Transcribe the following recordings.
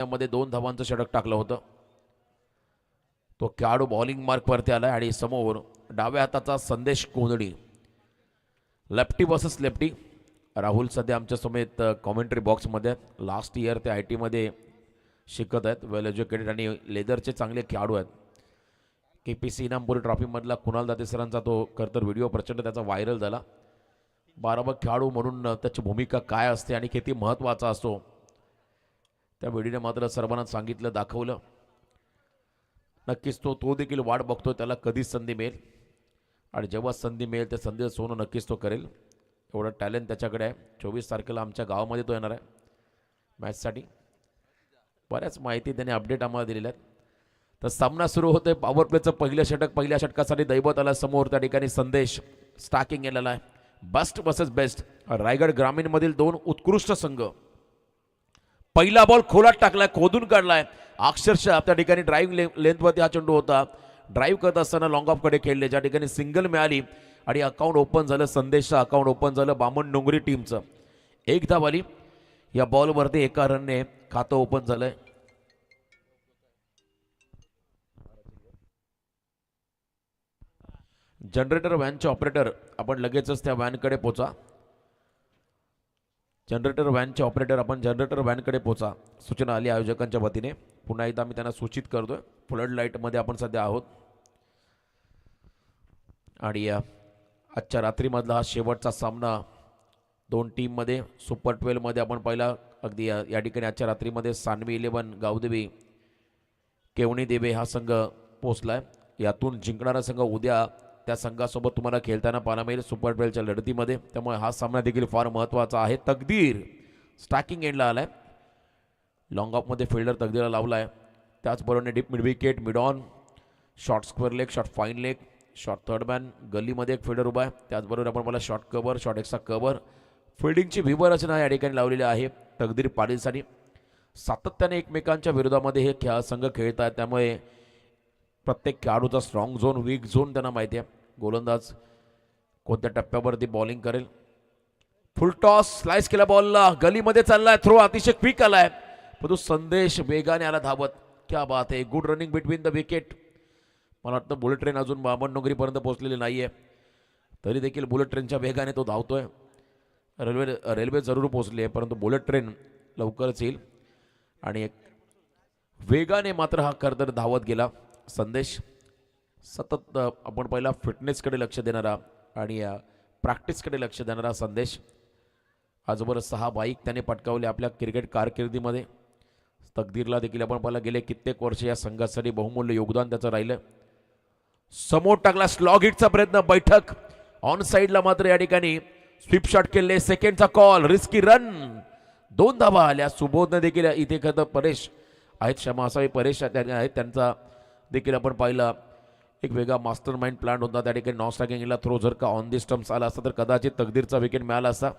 मध्ये 2 धावांचं षटक टाकलं होतं. तो खेळाडू बॉलिंग मार्कवरती आला आणि समोर डाव्या हाताचा संदेश कोंदडी, लेफ्टी वर्सेस लेफ्टी. राहुल सध्या आमच्या समेत कॉमेंट्री बॉक्समध्ये. लास्ट इयर ते आय टीमध्ये शिकत आहेत, वेल एज्युकेटेड आणि लेदरचे चांगले खेळाडू आहेत. KPC इनामपुरी ट्रॉफीमधला कुणाल दाते सरांचा तो खरंतर व्हिडिओ प्रचंड त्याचा व्हायरल झाला. 12 खेळाडू म्हणून त्याची भूमिका काय असते आणि किती महत्त्वाचा असतो त्या व्हिडिओने मात्र सर्वांना सांगितलं, दाखवलं. नक्कीच तो देखील वाट बघतो त्याला कधी संधी मिळेल आणि जेव्हा संधी मिळेल ते संधी सोनं नक्कीच तो करेल. एवढं टॅलेंट त्याच्याकडे आहे. 24 तारखेला आमच्या गावामध्ये तो येणार आहे मॅचसाठी. बऱ्याच माहिती त्याने अपडेट आम्हाला दिलेल्या आहेत. तर सामना सुरू होतोय. पॉवर प्लेचं पहिलं षटक, पहिल्या षटकासाठी दैवत आला समोर. त्या ठिकाणी संदेश स्टार्किंग केलेला आहे. Best versus best. रायगड ग्रामीणमधील 2 उत्कृष्ट संघ. पहिला बॉल खोलात टाकलाय, खोदून काढलाय अक्षरशः. त्या ठिकाणी ड्राईव्ह लेंथवरती हा चेंडू होता. ड्राईव्ह करत असताना लॉंग ऑफ कडे खेळले, ज्या ठिकाणी सिंगल मिळाली आणि अकाउंट ओपन झालं. संदेशचं अकाउंट ओपन झालं बामण डोंगरी टीमचं. 1 धाव आली या बॉलवरती. एका रनने खातं ओपन झालंय. जनरेटर व्हॅनचे ऑपरेटर आपण लगेचच त्या व्हॅनकडे पोचा. जनरेटर व्हॅनचे ऑपरेटर आपण जनरेटर व्हॅनकडे पोचा. सूचना आली आयोजकांच्या वतीने. पुन्हा एकदा मी त्यांना सूचित करतोय. फ्लड लाईटमध्ये आपण सध्या आहोत आणि आजच्या रात्रीमधला हा शेवटचा सामना 2 टीममध्ये. सुपर 12मध्ये आपण पाहिला अगदी या ठिकाणी आजच्या रात्रीमध्ये सानवी 11 गावदेवी केवणी देवे हा संघ पोचलाय. यातून जिंकणारा संघ उद्या त्या संघासोबत तुम्हाला खेळताना पाहायला मिळेल सुपर 12च्या लढतीमध्ये. त्यामुळे हा सामना देखील फार महत्त्वाचा आहे. तकदीर स्टॅकिंग एंडला आलाय. लॉंग ऑफमध्ये फिल्डर तकदीरला लावलाय. त्याचबरोबर deep mid wicket, mid on, short square leg, short fine leg, short third man, गल्लीमध्ये एक फिल्डर उभा आहे. त्याचबरोबर आपण मला short cover, short extra cover, फिल्डिंगची विवर रचना या ठिकाणी लावलेली आहे तकदीर पाटीलसाठी. सातत्याने एकमेकांच्या विरोधामध्ये हे संघ खेळत आहेत. त्यामुळे प्रत्येक खेळाडूचा स्ट्रॉंग झोन, वीक झोन त्यांना माहिती आहे. गोलंदाज कोणत्या टप्प्यावरती बॉलिंग करेल. फुल टॉस स्लाइस केला बॉलला, गलीमध्ये चाललाय, थ्रो अतिशय क्विक आलाय, पण तो संदेश वेगाने आला धावत. क्या बात आहे, good running between the wicket. मला वाटतं बुलेट ट्रेन अजून बामण डोंगरीपर्यंत पोहोचलेली नाही आहे, तरी देखील बुलेट ट्रेनच्या वेगाने तो धावतोय. रेल्वे जरूर पोहोचली आहे, परंतु बुलेट ट्रेन लवकरच येईल. आणि एक वेगाने मात्र हा खरंतर धावत गेला संदेश. सतत आपण पहिला फिटनेसकडे लक्ष देणारा आणि प्रॅक्टिसकडे लक्ष देणारा संदेश. आजवर 6 बाईक त्याने पटकावले आपल्या क्रिकेट कारकिर्दीमध्ये. तकदीरला देखील आपण पाहिला गेले कित्येक वर्ष या संघासाठी बहुमूल्य योगदान त्याचं राहिलं. समोर टाकला स्लॉग हिटचा प्रयत्न, बैठक ऑन साईडला मात्र या ठिकाणी स्वीप शॉट केले. सेकंडचा कॉल, रिस्की रन, 2 धावा आल्या. सुबोधने देखील इथे खरं परेश आहेत, क्षमा असावी परेश आहेत, त्यांचा देखील आपण पाहिला एक वेगळा मास्टर माइंड प्लॅन होता. त्या ठिकाणी नॉन स्ट्रायकिंगला थ्रो जर का ऑन दी स्टम्प्स आला असता तर कदाचित तकदीरचा विकेट मिळाला असता.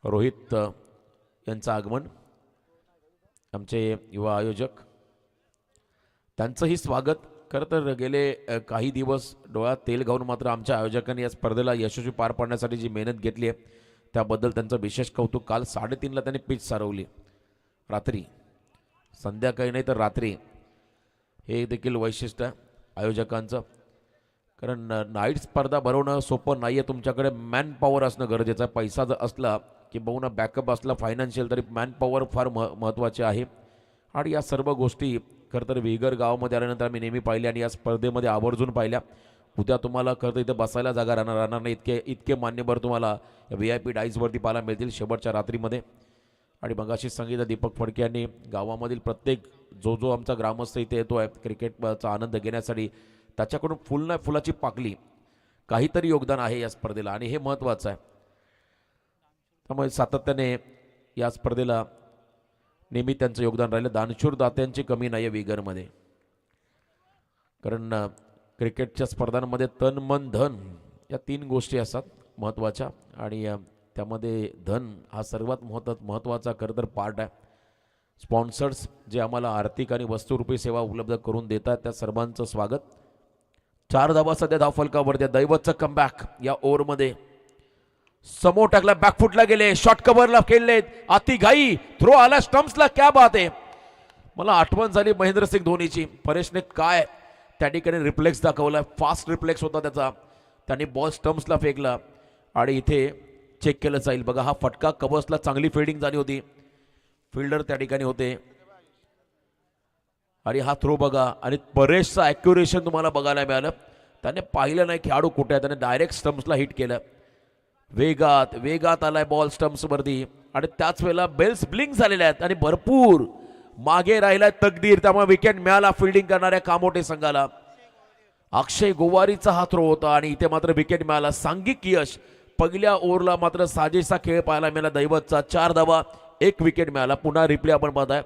रोहित यांचं आगमन, आमचे युवा आयोजक, त्यांचंही स्वागत. खरं तर गेले काही दिवस डोळ्यात तेल घालून मात्र आमच्या आयोजकांनी या स्पर्धेला यशस्वी पार पाडण्यासाठी जी मेहनत घेतली आहे त्याबद्दल त्यांचं विशेष कौतुक. काल 3:30ला त्यांनी पिच सारवली, रात्री, संध्याकाळी नाही तर रात्री. हे देखील वैशिष्ट्य आहे आयोजकांचं, कारण नाईट स्पर्धा भरवणं सोपं नाही आहे. तुमच्याकडे मॅन पॉवर असणं गरजेचं आहे. पैसा जर असला की बहुना बॅकअप असला फायनान्शियल, तरी मॅन पॉवर फार महत्त्वाचे आहे. आणि या सर्व गोष्टी खरं तर विगर गावामध्ये आल्यानंतर आम्ही नेहमी पाहिल्या आणि या स्पर्धेमध्ये आवर्जून पाहिल्या. उद्या तुम्हाला खरं तर इथं बसायला जागा राहणार नाही, इतके मान्यवर तुम्हाला VIP डाईजवरती पाहायला मिळतील शेवटच्या रात्रीमध्ये. आणि मगाशी सांगितलं दीपक फडके यांनी, गावामधील प्रत्येक जो आमचा ग्रामस्थ इथे येतो आहे क्रिकेटचा आनंद घेण्यासाठी, त्याच्याकडून फुल नाही फुलाची पाकली काहीतरी योगदान आहे या स्पर्धेला आणि हे महत्त्वाचं आहे. त्यामुळे सातत्याने या स्पर्धेला नेहमी त्यांचं योगदान राहिलं. दानशूर दात्यांची कमी नाही आहे विगरमध्ये, कारण क्रिकेटच्या स्पर्धांमध्ये तन मन धन या 3 गोष्टी असतात महत्त्वाच्या आणि त्यामध्ये धन हा सर्वात महत्त्वाचा खरं तर पार्ट आहे. स्पॉन्सर्स जे आम्हाला आर्थिक आणि वस्तुरूपी सेवा उपलब्ध करून देतात त्या सर्वांचं स्वागत. 4 धावा सध्या धावफलकावरती. दैवतचं कमबॅक या ओव्हरमध्ये. समोर टाकला, बॅकफुटला गेले, शॉर्ट कव्हरला खेळलेत, अति घाई, थ्रो आला स्टम्प्सला. क्या बात आहे. मला आठवण झाली महेंद्रसिंग धोनीची. परेशने काय त्या ठिकाणी रिफ्लेक्स दाखवला, फास्ट रिफ्लेक्स होता त्याचा. त्यांनी बॉल स्टम्प्सला फेकला आणि इथे चेक केलं जाईल. बघा हा फटका, कव्हर्सला चांगली फिल्डिंग झाली होती, फिल्डर त्या ठिकाणी होते. आणि हा थ्रो बघा, आणि परेशचा ॲक्युरेशन तुम्हाला बघायला मिळालं. त्याने पाहिलं नाही खेळाडू कुठे आहे, त्याने डायरेक्ट स्टम्प्सला हिट केलं. वेगात वेगात आलाय बॉल स्टम्प्सवरती, आणि त्याच वेळेला बेल्स ब्लिंक झालेल्या आहेत आणि भरपूर मागे राहिलाय तकदीर. त्यामुळे विकेट मिळाला फिल्डिंग करणाऱ्या कामोटे संघाला. अक्षय गोवारीचा हा थ्रो होता आणि इथे मात्र विकेट मिळाला. सांघिक यश. पहिल्या ओव्हरला मात्र साजेसा खेळ पाहायला मिळाला दैवतचा. 4 धावा, 1 विकेट मिळाला. पुन्हा रिप्ले आपण पाहताय.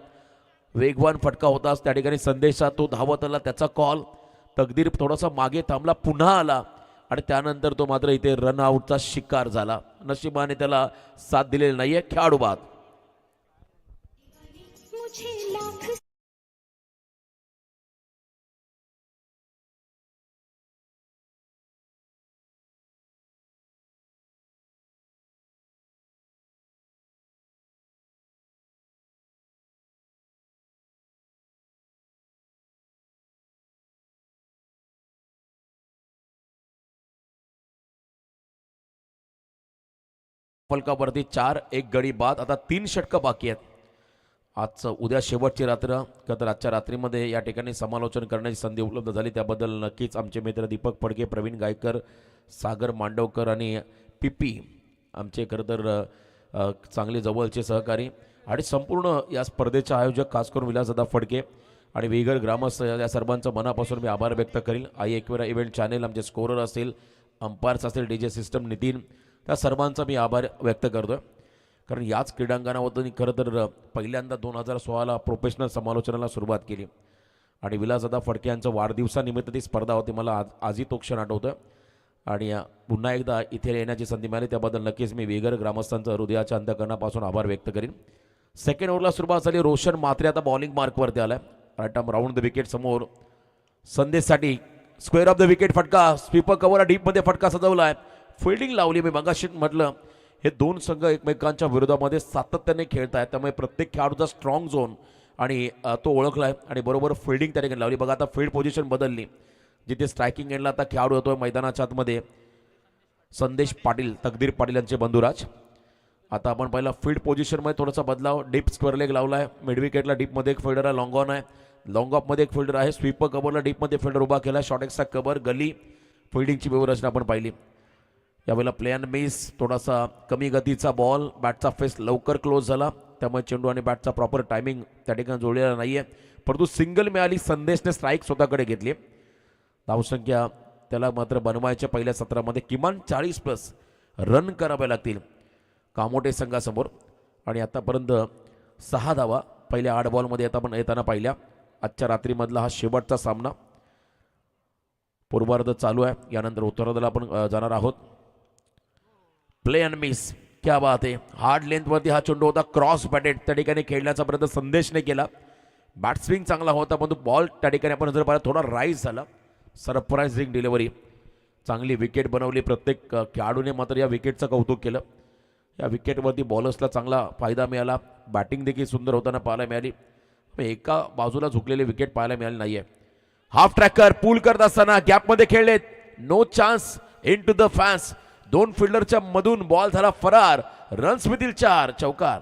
वेगवान फटका होताच त्या ठिकाणी संदेशा, तो धावत आला, त्याचा कॉल. तकदीर थोडासा मागे थांबला, पुन्हा आला आणि त्यानंतर तो मात्र इथे रनआउटचा शिकार झाला. नशिबाने त्याला साथ दिलेली नाहीये. खेळाडू बाद. फलकावरती 4-1 गडी बाद. आता 3 षटकं बाकी आहेत. आजचं उद्या शेवटची रात्र. तर आजच्या रात्रीमध्ये या ठिकाणी समालोचन करण्याची संधी उपलब्ध झाली, त्याबद्दल नक्कीच आमचे मित्र दीपक फडके, प्रवीण गायकर, सागर मांडवकर आणि पीपी आमचे खरं तर चांगले जवळचे सहकारी, आणि संपूर्ण या स्पर्धेचे आयोजक खास करून विलासदादा फडके आणि वेगर ग्रामस्थ या सर्वांचं मनापासून मी आभार व्यक्त करील. एकवेरा इव्हेंट चॅनेल, आमचे स्कोरर असतील, अंपायर्स असतील, डीजे सिस्टम नितीन, त्या सर्वांचा मी आभार व्यक्त करतो. कारण याच क्रीडांगणावरती खरं तर पहिल्यांदा 2016ला प्रोफेशनल समालोचनाला सुरुवात केली आणि विलासदादा फडके यांचं वाढदिवसानिमित्त ती स्पर्धा होती. मला आजही तो क्षण आठवतं आणि पुन्हा एकदा इथे येण्याची संधी मिळाली, त्याबद्दल नक्कीच मी वेगर ग्रामस्थांचं हृदयाच्या अंतकरणापासून आभार व्यक्त करीन. सेकंड ओव्हरला सुरुवात झाली. रोशन म्हात्रे आता बॉलिंग मार्कवरती आलाय. Right arm round the wicket समोर संदेशसाठी स्क्वेअर ऑफ द विकेट फटका. स्वीपर कव्हर डीपमध्ये फटका सजवलाय. फिल्डिंग लावली. मी मगाशी म्हटलं हे दोन संघ एकमेकांच्या विरोधामध्ये सातत्याने खेळत आहेत, त्यामुळे प्रत्येक खेळाडूचा स्ट्रॉंग झोन आणि तो ओळखलाय आणि बरोबर फिल्डिंग त्या ठिकाणी लावली. बघा आता फील्ड पोझिशन बदलली. जिथे स्ट्रायकिंग एंडला आता खेळाडू होतोय मैदानाच्या आतमध्ये संदेश पाटील, तकदीर पाटील यांचे बंधुराज. आता आपण पहिला फील्ड पोझिशनमध्ये थोडासा बदलाव. डीप स्क्वेअर लेग लावलाय. मिड विकेटला डीपमध्ये एक फिल्डर आहे, लॉंग ऑन आहे. लॉंग ऑफमध्ये एक फिल्डर आहे. स्वीपर कव्हरला डीपमध्ये फिल्डर उभा केला. शॉर्ट एक्सचा कव्हर, गली, फिल्डिंगची व्यवस्था आपण पाहिली. यावेळेला प्ले अँड मिस, थोडासा कमी गतीचा बॉल, बॅटचा फेस लवकर क्लोज झाला, त्यामुळे चेंडू आणि बॅटचा प्रॉपर टायमिंग त्या ठिकाणी जोडलेला नाही आहे. परंतु सिंगल मिळाली. संदेशने स्ट्राईक स्वतःकडे घेतली. धावसंख्या त्याला मात्र बनवायच्या पहिल्या सत्रामध्ये किमान 40+ रन करावे लागतील कामोटे संघासमोर. आणि आतापर्यंत 6 धावा पहिल्या 8 बॉलमध्ये येताना पाहिल्या. आजच्या रात्रीमधला हा शेवटचा सामना. पूर्वार्ध चालू आहे, यानंतर उत्तरार्धाला आपण जाणार आहोत. प्ले अँड मिस, क्या बात आहे. हार्ड लेंथवरती हा चेंडू होता, क्रॉस बॅटेड त्या ठिकाणी खेळण्याचा प्रयत्न संदेशने केला. बॅट स्विंग चांगला होता, परंतु बॉल त्या ठिकाणी आपण जर पाहिला थोडा राईज झाला. सरप्राइझिंग डिलिव्हरी, चांगली विकेट बनवली. प्रत्येक खेळाडूने मात्र या विकेटचं कौतुक केलं. या विकेटवरती बॉलर्सला चांगला फायदा मिळाला. बॅटिंग देखील सुंदर होताना पाहायला मिळाली. एका बाजूला झुकलेले विकेट पाहायला मिळाले नाहीये. हाफ ट्रॅकर पूल करत असताना गॅपमध्ये खेळलेत. No chance in to the fans. 2 फिल्डरच्या मधून बॉल झाला फरार. रन्स मिळतील 4. चौकार.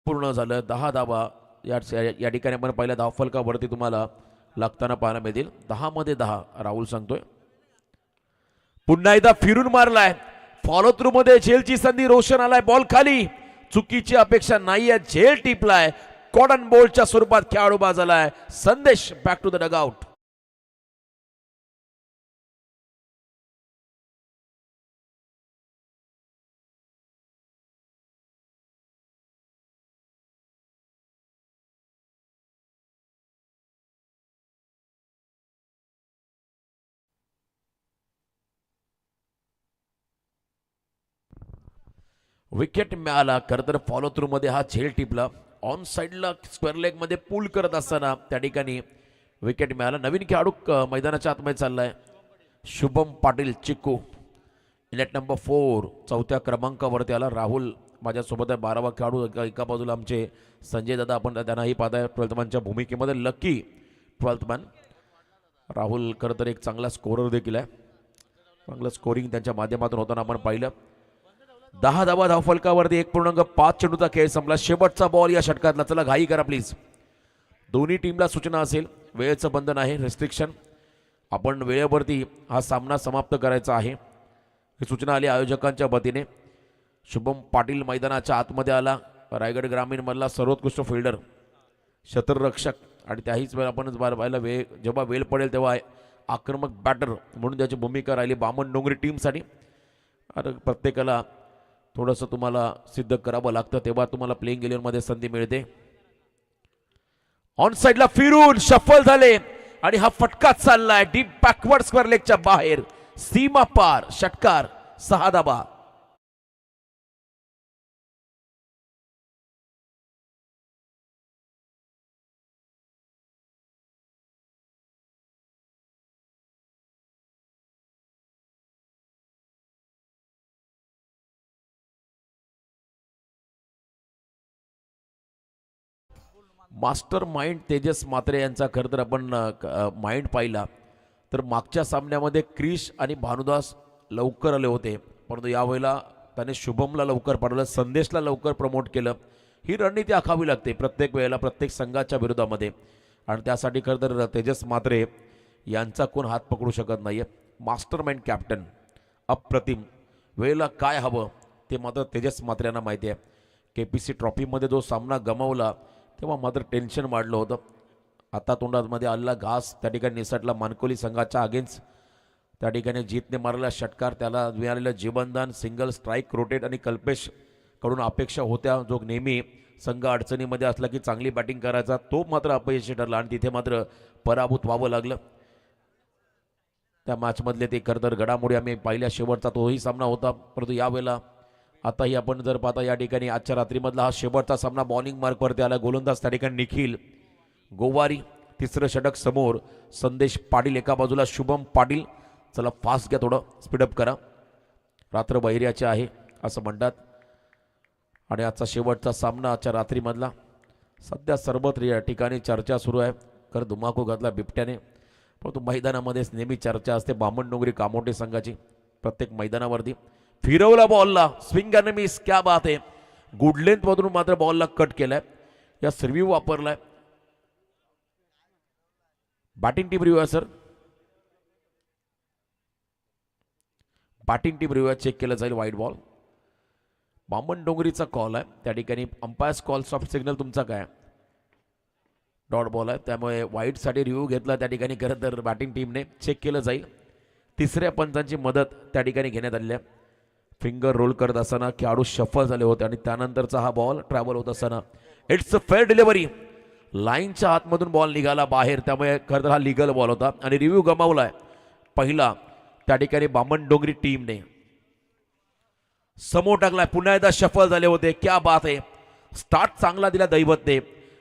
पूर्ण झालं. 10 धावा या ठिकाणी आपण पहिल्या धावफलकावरती तुम्हाला लागताना पाहायला मिळतील. 10 मध्ये 10 राहुल सांगतोय. पुन्हा एकदा फिरून मारलाय. फॉलो थ्रू मध्ये झेलची संधी. रोशन आलाय बॉल खाली. चुकीची अपेक्षा नाहीये. झेल टिपलाय. कॉटन बॉलच्या स्वरूपात खेळाडू बाद झालाय. Sandesh back to the dugout. Wicket मिळाला. खरं तर फॉलो थ्रू मध्ये हा झेल टिपला. ऑन साईडला स्क्वेअर लेग मध्ये पुल करत असताना त्या ठिकाणी विकेट मिळाला. नवीन खेळाडू मैदानाच्या आतमध्ये चाललाय शुभम पाटील चिक्कू, नेट नंबर 4 चौथ्या क्रमांकावरती आला. राहुल माझ्यासोबत आहे 12वा खेळाडू. एका बाजूला आमचे संजय दादा, आपण त्यांनाही पाहताय 12th मॅनच्या भूमिकेमध्ये. लकी 12th मॅन राहुल खरं तर एक चांगला स्कोरर देखील आहे. चांगलं स्कोरिंग त्यांच्या माध्यमातून होताना आपण पाहिलं. 10 धावा धावफलकावरती 1.5 चेंडूचा खेळ संपला. शेवटचा बॉल या षटकातला. चला घाई करा प्लीज. दोन्ही टीमला सूचना असेल, वेळेचं बंधन आहे, रेस्ट्रिक्शन. आपण वेळेवरती हा सामना समाप्त करायचा आहे ही सूचना आली आयोजकांच्या वतीने. शुभम पाटील मैदानाच्या आतमध्ये आला. रायगड ग्रामीणमधला सर्वोत्कृष्ट फिल्डर, शतररक्षक आणि त्याहीच वेळ आपण पाहिलं जेव्हा वेळ पडेल तेव्हा आक्रमक बॅटर म्हणून त्याची भूमिका राहिली बामण डोंगरी टीमसाठी. आणि प्रत्येकाला थोडंसं तुम्हाला सिद्ध करावं लागतं तेव्हा तुम्हाला प्लेइंग इलेव्हनमध्ये संधी मिळते. ऑन साईडला फिरून शफल झाले आणि हा फटका चाललाय डीप बॅकवर्ड स्क्वेअर लेगच्या बाहेर. सीमा पार षटकार. 6 धावा. मास्टर माइंड तेजस म्हात्रे यांचा खरं तर आपण माइंड पाहिला तर मागच्या सामन्यामध्ये क्रिश आणि भानुदास लवकर आले होते, परंतु यावेळेला त्याने शुभमला लवकर पाठवलं, संदेशला लवकर प्रमोट केलं. ही रणनीती आखावी लागते प्रत्येक वेळेला प्रत्येक संघाच्या विरोधामध्ये. आणि त्यासाठी खरं तर तेजस म्हात्रे यांचा कोण हात पकडू शकत नाही आहे. मास्टर माइंड कॅप्टन अप्रतिम. वेळेला काय हवं ते मात्र तेजस म्हात्रे यांना माहिती आहे. KPC ट्रॉफीमध्ये जो सामना गमावला तेव्हा मात्र टेन्शन वाढलं होतं. आता तोंडामध्ये आलेला घास त्या ठिकाणी निसटला. मानकोली संघाच्या अगेन्स्ट त्या ठिकाणी जीतने मारलेला षटकार, त्याला मिळालेलं जीवनदान, सिंगल स्ट्राईक, रोटेट आणि कल्पेश कडून अपेक्षा होत्या जो नेहमी संघ अडचणीमध्ये असला की चांगली बॅटिंग करायचा, तो मात्र अपयशी ठरला आणि तिथे मात्र पराभूत व्हावं लागलं. त्या मॅचमधले ते खरं तर घडामोडी आम्ही पाहिल्या. शेवटचा तोही सामना होता, परंतु यावेळेला आताही आपण जर पाहता या ठिकाणी आजच्या रात्रीमधला हा शेवटचा सामना बॉलिंग मार्कवरती आला. गोलंदाज त्या ठिकाणी निखिल गोवारी. तिसरं षटक समोर संदेश पाटील, एका बाजूला शुभम पाटील. चला फास्ट घ्या, थोडं स्पीडअप करा, रात्र बहिर्याची आहे असं म्हणतात. आणि आजचा शेवटचा सामना आजच्या रात्रीमधला. सध्या सर्वत्र या ठिकाणी चर्चा सुरू आहे. खरं धुमाकूळ घातला बिबट्याने, परंतु मैदानामध्येच नेहमी चर्चा असते बामण डोंगरी कामोटे संघाची. प्रत्येक मैदानावरती फिरवला बॉलला, स्विंग अँड मिस, क्या बात आहे. गुड लेंथ मधून मात्र बॉलला कट केलाय. या रिव्ह्यू वापरलाय. बॅटिंग टीम रिव्ह्यू आहे sir, batting team review check केलं जाईल. वाईट बॉल बामण डोंगरीचा कॉल आहे. त्या ठिकाणी अंपायर्स कॉल सॉफ्ट सिग्नल तुमचा काय डॉट बॉल आहे, त्यामुळे वाईटसाठी रिव्ह्यू घेतला त्या ठिकाणी. खरं तर बॅटिंग टीमने चेक केलं जाईल. तिसऱ्या पंचांची मदत त्या ठिकाणी घेण्यात आली आहे. फिंगर रोल करत असताना खेळाडू शफल झाले होते आणि त्यानंतरचा हा बॉल ट्रॅव्हल होत असताना इट्स अ फेअर डिलिव्हरी. लाईनच्या आतमधून बॉल निघाला बाहेर, त्यामुळे खरं तर हा लिगल बॉल होता आणि रिव्ह्यू गमावलाय पहिला त्या ठिकाणी बामण डोंगरी टीमने. समोर टाकलाय, पुन्हा एकदा शफल झाले होते, क्या बात आहे. स्टार्ट चांगला दिला दैवतने,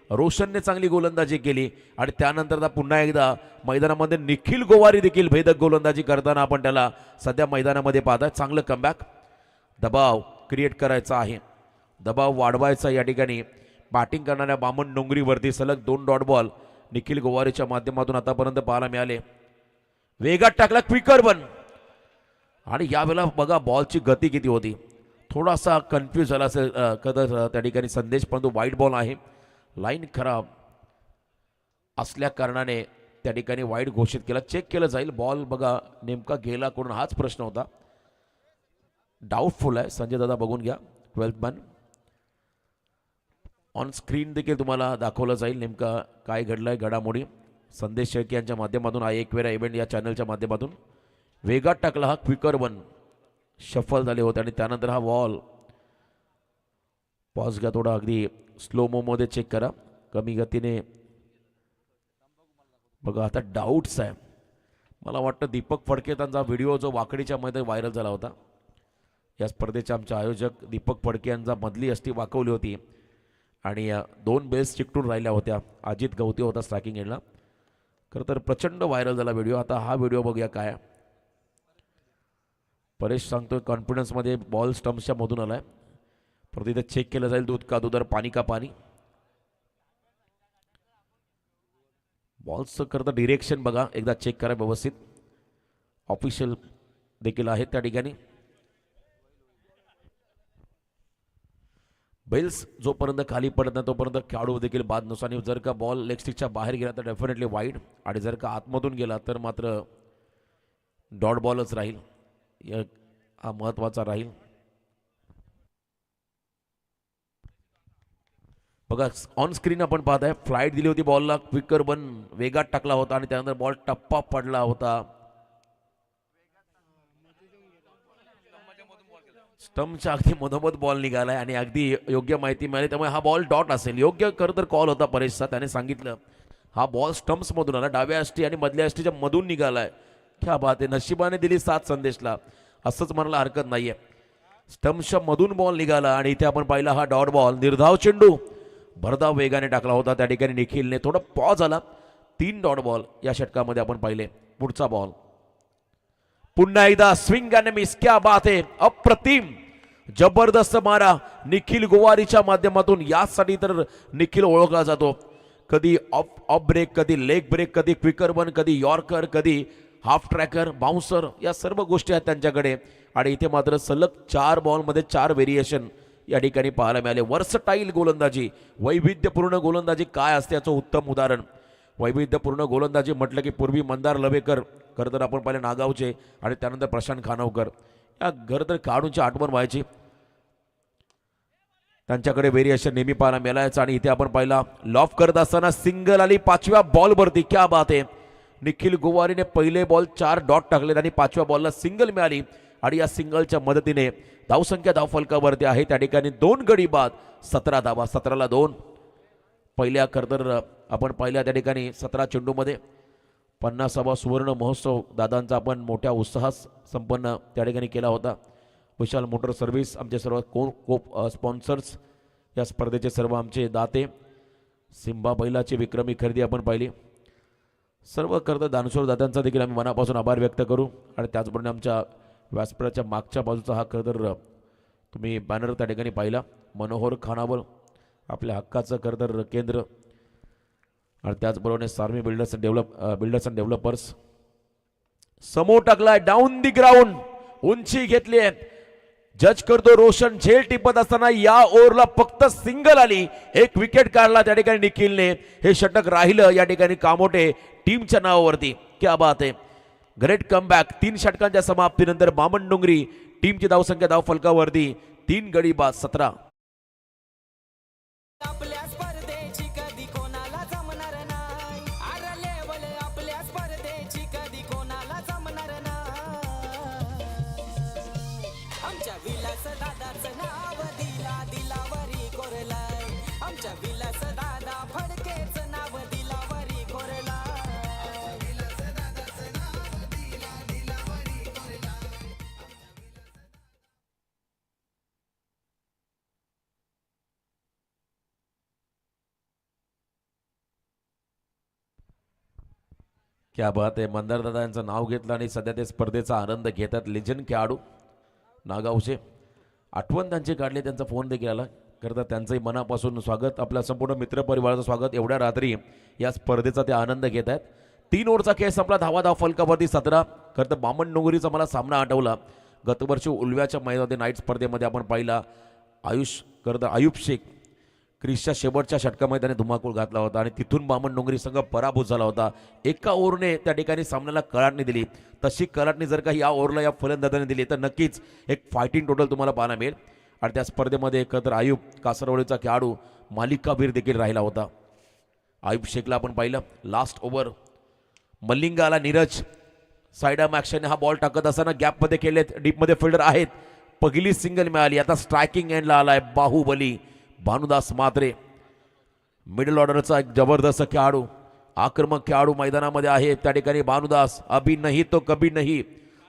रोशनने चांगली गोलंदाजी केली आणि त्यानंतर पुन्हा एकदा मैदानामध्ये निखिल गोवारी देखील भेदक गोलंदाजी करताना आपण त्याला सध्या मैदानामध्ये पाहताय. चांगलं कमबॅक. दबाव क्रिएट करायचा आहे, दबाव वाढवायचा. या ठिकाणी बॅटिंग करणाऱ्या बामण डोंगरीवरती सलग 2 डॉट बॉल निखिल गोवारीच्या माध्यमातून आतापर्यंत पाहायला मिळाले. वेगात टाकला, क्विकर वन. आणि यावेळेला बघा बॉलची गती किती होती. थोडासा कन्फ्यूज झाला असेल कदाचित त्या ठिकाणी संदेश, परंतु वाईट बॉल आहे. लाईन खराब असल्या कारणाने त्या ठिकाणी वाईट घोषित केला. चेक केलं जाईल. बॉल बघा नेमका गेला कोण हाच प्रश्न होता. डाऊटफुल आहे. संजय दादा बघून घ्या. 12th मॅन ऑन स्क्रीन देखील तुम्हाला दाखवलं जाईल नेमका काय घडलंय घडामोडी. संदेश शेळके यांच्या माध्यमातून हा एकवेळा इव्हेंट या चॅनलच्या माध्यमातून. वेगात टाकला हा क्विकर वन, शफल झाले होते आणि त्यानंतर हा बॉल. पॉज घ्या थोडा, अगदी स्लो मोमध्ये चेक करा, कमी गतीने बघा. आता डाऊट्स आहे. मला वाटतं दीपक फडके त्यांचा व्हिडिओ जो वाकडीच्या मध्ये व्हायरल झाला होता, या स्पर्धेचे आमचे आयोजक दीपक फडके यांचा मधली अष्टी वाकवली होती आणि 2 बेल्स चिकटून राहिल्या होत्या. अजित गवते होता स्ट्रायकिंग एंडला. खरं तर प्रचंड व्हायरल झाला व्हिडिओ. आता हा व्हिडिओ बघूया काय. परेश सांगतोय कॉन्फिडन्समध्ये बॉल स्टम्प्सच्या मधून आलाय. परत इथे चेक केलं जाईल दूध का दूध और पाणी का पाणी. बॉल्सचं खरं तर डिरेक्शन बघा एकदा चेक करा व्यवस्थित. ऑफिशियल देखील आहेत त्या ठिकाणी. बेल्स जोपर्यंत खाली पडत नाही तोपर्यंत खेळाडू देखील बाद नसतो. आणि जर का बॉल लेग स्टिकच्या बाहेर गेला तर डेफिनेटली वाईड, आणि जर का आतमधून गेला तर मात्र डॉट बॉलच राहील. हा महत्त्वाचा राहील. बघा ऑन स्क्रीन आपण पाहत आहे फ्लाईट दिली होती बॉलला. क्विकर बन वेगात टाकला होता आणि त्यानंतर बॉल टप्पा पडला होता. स्टम्पच्या अगदी मधोमध बॉल निघालाय आणि अगदी योग्य माहिती मिळाली त्यामुळे हा बॉल डॉट असेल. योग्य खरं तर कॉल होता परेशचा. त्याने सांगितलं हा बॉल स्टम्प्स मधून आला, डाव्या अष्टी आणि मधल्या अष्टीच्या मधून निघालाय. क्या बात आहे. नशिबाने दिली साथ संदेशला असंच म्हणायला हरकत नाहीये. स्टम्प्सच्या मधून बॉल निघाला आणि इथे आपण पाहिला हा डॉट बॉल. निर्धाव चेंडू भरधाव वेगाने टाकला होता. त्या ठिकाणी निखिलने थोडा पॉज आला. 3 डॉट बॉल या षटकामध्ये आपण पाहिले. पुढचा बॉल पुन्हा एकदा स्विंग अँड मिस. क्या बात आहे. अप्रतिम जबरदस्त मारा निखिल गोवारीच्या माध्यमातून. यासाठी तर निखिल ओळखला जातो. कधी ऑफ ब्रेक, कधी लेग ब्रेक, कधी क्विकर बन, कधी यॉर्कर, कधी हाफ ट्रॅकर, बाउन्सर, या सर्व गोष्टी आहेत त्यांच्याकडे. आणि इथे मात्र सलग 4 बॉलमध्ये 4 व्हेरिएशन या ठिकाणी पाहायला मिळाले. वर्सटाईल गोलंदाजी, वैविध्यपूर्ण गोलंदाजी काय असते याचं उत्तम उदाहरण. वैविध्यपूर्ण गोलंदाजी म्हटलं की पूर्वी मंदार लवेकर, खरं तर आपण पाहिले नागावचे, आणि त्यानंतर प्रशांत खानवकर, या खरं तर खेळाडूंची आठवण व्हायची. त्यांच्याकडे व्हेरिएशन नेहमी पाहायला मिळायचं. आणि इथे आपण पाहिला लॉफ करत असताना सिंगल आली 5व्या बॉलवरती. क्या बात आहे. निखिल गोवारीने पहिले बॉल 4 डॉट टाकले आणि 5व्या बॉलला सिंगल मिळाली. आणि या सिंगलच्या मदतीने धावसंख्या धावफलकावरती आहे त्या ठिकाणी 2 गडी बाद, 17 धावा, 17ला 2. पहिल्या खरं तर आपण पाहिल्या त्या ठिकाणी 17 चेंडूमध्ये 50वा सुवर्ण महोत्सव दादांचा आपण मोठ्या उत्साहात संपन्न त्या ठिकाणी केला होता. विशाल मोटर सर्व्हिस आमचे सर्व स्पॉन्सर्स, या स्पर्धेचे सर्व आमचे दाते, सिंबा बैलाची विक्रमी खरेदी आपण पाहिली. सर्व खरं तर दानशूर दात्यांचा देखील आम्ही मनापासून आभार व्यक्त करू. आणि त्याचबरोबर आमच्या व्यासपीठाच्या मागच्या बाजूचा हा खरं तर तुम्ही बॅनर त्या ठिकाणी पाहिला. मनोहर खानावळ आपल्या हक्काचं खरं तर केंद्र. आणि त्याचबरोबर सार्मी बिल्डर्स अँड डेव्हलपर्स समोर टाकलाय डाऊन दी ग्राउंड. उंची घेतली आहे. जज करतो रोशन. झेल टिपत असताना या ओव्हरला फक्त सिंगल आली. 1 विकेट काढला त्या ठिकाणी निखिलने. हे षटक राहिलं या ठिकाणी कामोटे टीमच्या नावावरती. क्या बात आहे. Great comeback. 3 षटकांच्या समाप्तीनंतर बामण डोंगरी टीमची धावसंख्या धाव फलकावरती 3 गडी बाद, 17. क्या बात आहे. मंदार दादा यांचं नाव घेतलं आणि सध्या ते स्पर्धेचा आनंद घेतात. लेजंड खेळाडू नागावचे. आठवण त्यांची काढली. त्यांचा फोन देखील आला. करता त्यांचंही मनापासून स्वागत. आपल्या संपूर्ण मित्रपरिवाराचं स्वागत. एवढ्या रात्री या स्पर्धेचा ते आनंद घेत आहेत. 3 ओव्हरचा खेळ संपला. धाव फलकावरती 17. खरं तर बामण डोंगरीचा मला सामना आठवला. गतवर्षी उलव्याच्या मैदानामध्ये नाईट स्पर्धेमध्ये आपण पाहिला आयुब शेख क्रिसच्या शेवटच्या षटकामध्ये त्याने धुमाकूळ घातला होता आणि तिथून बामण डोंगरी संघ पराभूत झाला होता. एका ओव्हरने त्या ठिकाणी सामन्याला कलाटणी दिली. तशी कलाटणी जर का या ओव्हरला या फलंदाजाने दिली तर नक्कीच एक फायटिंग टोटल तुम्हाला पाहायला मिळेल. आणि त्या स्पर्धेमध्ये एकत्र आयुब कासरवडीचा खेळाडू मालिकावीर देखील राहिला होता. आयुब शेखला आपण पाहिलं. लास्ट ओव्हर मल्लिंगा आला. नीरज साईड आर्म ॲक्शन हा बॉल टाकत असताना गॅपमध्ये खेळलेत. डीपमध्ये फिल्डर आहेत. पहिली सिंगल मिळाली. आता स्ट्रायकिंग एंडला आलाय बाहुबली भानुदास म्हात्रे. मिडल ऑर्डरचा एक जबरदस्त खेळाडू, आक्रमक खेळाडू मैदानामध्ये आहे त्या ठिकाणी भानुदास. अभी नहीं तो कभी नहीं.